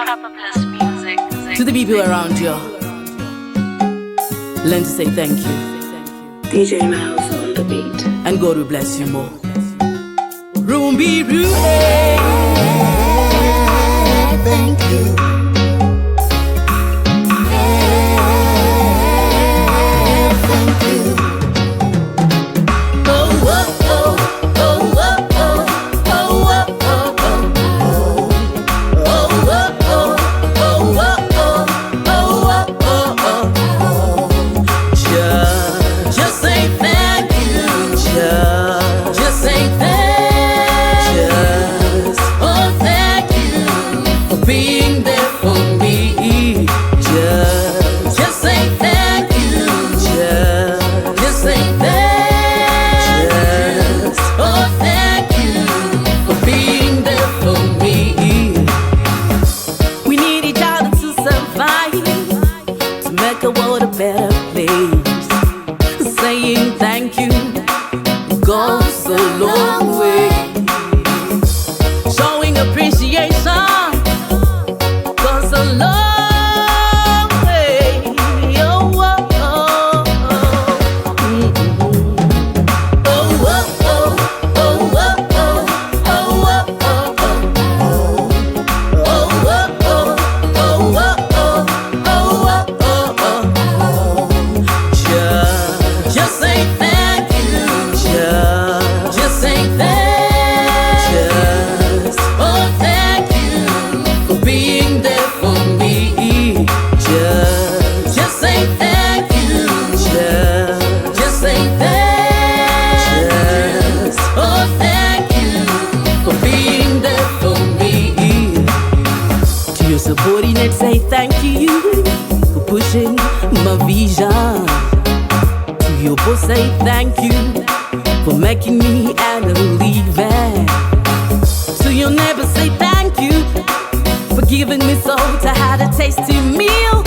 To the people around you, learn to say thank you. DJ Miles on the beat. And God will bless you more. Rumbi Ru. Thank you. Thank you. Oh, oh, oh, oh, oh, oh, oh, oh, oh, oh. Oh, oh, oh, oh, oh, oh, oh, oh, oh. Just say thank you. Just say thank you. Oh, thank you for being there for me. Just say thank you. Just say thank you. Oh, thank you for being there for me. We need each other to survive, to make a world a better place. Saying thank you goes a long way. Showing appreciation goes a long way. Oh, oh, oh, oh. Oh, oh, oh, oh, oh, oh, oh, oh, oh. Oh, oh, oh, oh, oh, oh, oh, oh. Just say thank you. Just say thank you. Oh, thank you for being there for me. Just say thank you. Just say thank you. Oh, thank you for being there for me. To your subordinates, say thank you for pushing my vision. To your boss, say thank you for making me an believer. To your neighbor, say thank you for giving me soul to have a tasty meal.